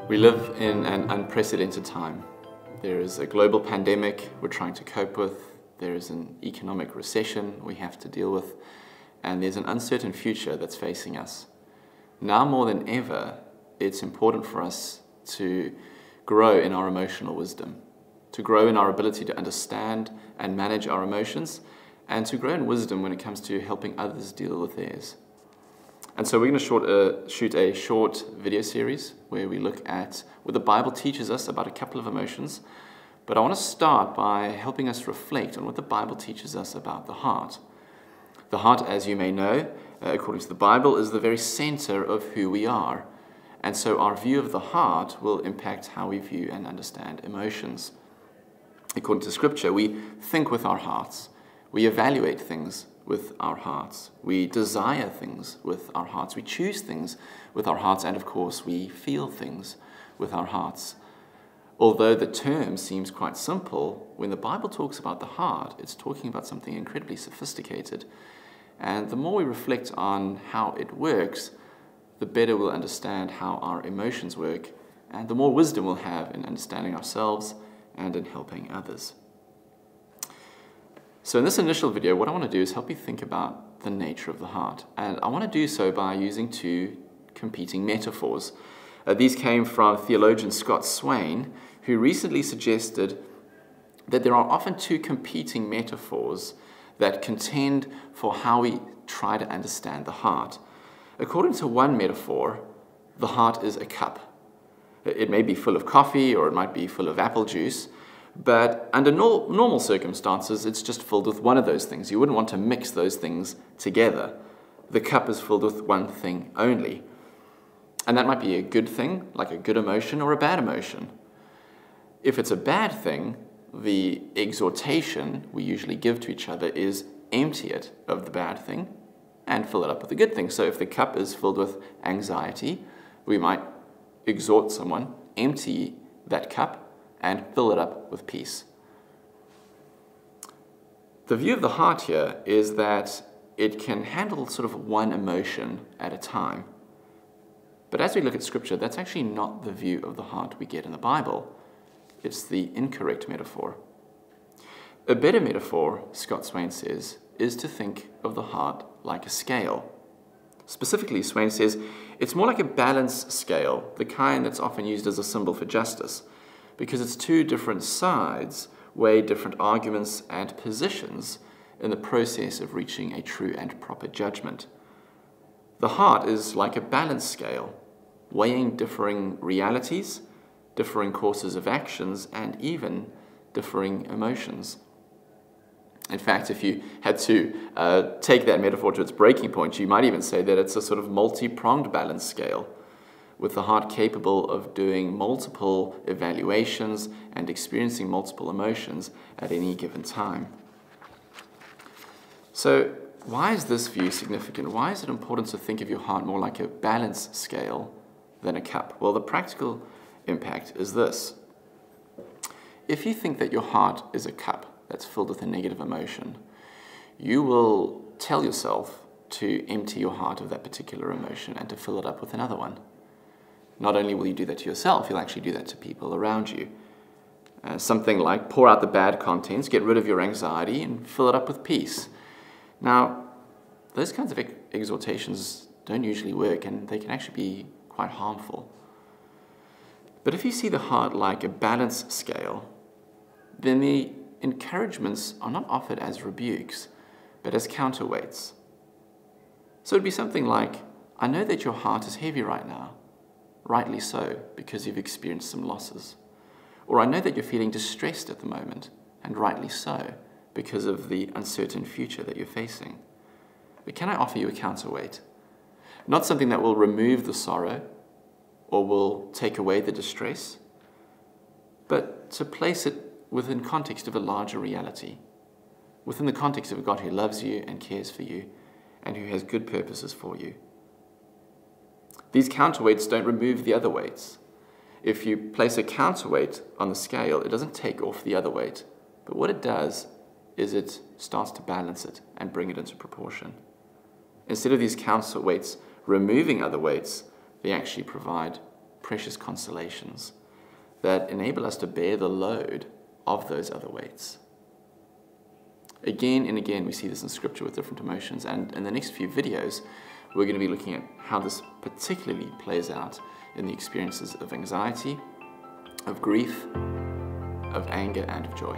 We live in an unprecedented time. There is a global pandemic we're trying to cope with, there is an economic recession we have to deal with, and there's an uncertain future that's facing us. Now more than ever, it's important for us to grow in our emotional wisdom, to grow in our ability to understand and manage our emotions, and to grow in wisdom when it comes to helping others deal with theirs. And so we're going to shoot a short video series where we look at what the Bible teaches us about a couple of emotions. But I want to start by helping us reflect on what the Bible teaches us about the heart. The heart, as you may know, according to the Bible, is the very center of who we are. And so our view of the heart will impact how we view and understand emotions. According to Scripture, we think with our hearts. We evaluate things with our hearts. We desire things with our hearts. We choose things with our hearts. And of course, we feel things with our hearts. Although the term seems quite simple, when the Bible talks about the heart, it's talking about something incredibly sophisticated. And the more we reflect on how it works, the better we'll understand how our emotions work, and the more wisdom we'll have in understanding ourselves and in helping others. So in this initial video, what I want to do is help you think about the nature of the heart. And I want to do so by using two competing metaphors. These came from theologian Scott Swain, who recently suggested that there are often two competing metaphors that contend for how we try to understand the heart. According to one metaphor, the heart is a cup. It may be full of coffee or it might be full of apple juice, but under normal circumstances, it's just filled with one of those things. You wouldn't want to mix those things together. The cup is filled with one thing only. And that might be a good thing, like a good emotion, or a bad emotion. If it's a bad thing, the exhortation we usually give to each other is empty it of the bad thing and fill it up with a good thing. So if the cup is filled with anxiety, we might exhort someone, empty that cup and fill it up with peace. The view of the heart here is that it can handle sort of one emotion at a time. But as we look at Scripture, that's actually not the view of the heart we get in the Bible. It's the incorrect metaphor. A better metaphor, Scott Swain says, is to think of the heart like a scale. Specifically, Swain says, it's more like a balance scale, the kind that's often used as a symbol for justice, because it's two different sides weigh different arguments and positions in the process of reaching a true and proper judgment. The heart is like a balance scale, weighing differing realities, differing courses of actions, and even differing emotions. In fact, if you had to take that metaphor to its breaking point, you might even say that it's a sort of multi-pronged balance scale, with the heart capable of doing multiple evaluations and experiencing multiple emotions at any given time. So why is this view significant? Why is it important to think of your heart more like a balance scale than a cup? Well, the practical impact is this. If you think that your heart is a cup that's filled with a negative emotion, you will tell yourself to empty your heart of that particular emotion and to fill it up with another one. Not only will you do that to yourself, you'll actually do that to people around you. Something like pour out the bad contents, get rid of your anxiety, and fill it up with peace. Now, those kinds of exhortations don't usually work, and they can actually be quite harmful. But if you see the heart like a balance scale, then the encouragements are not offered as rebukes, but as counterweights. So it'd be something like, I know that your heart is heavy right now. Rightly so, because you've experienced some losses. Or I know that you're feeling distressed at the moment, and rightly so, because of the uncertain future that you're facing. But can I offer you a counterweight? Not something that will remove the sorrow, or will take away the distress, but to place it within context of a larger reality, within the context of a God who loves you and cares for you, and who has good purposes for you. These counterweights don't remove the other weights. If you place a counterweight on the scale, it doesn't take off the other weight. But what it does is it starts to balance it and bring it into proportion. Instead of these counterweights removing other weights, they actually provide precious consolations that enable us to bear the load of those other weights. Again and again, we see this in Scripture with different emotions, and in the next few videos, we're going to be looking at how this particularly plays out in the experiences of anxiety, of grief, of anger, and of joy.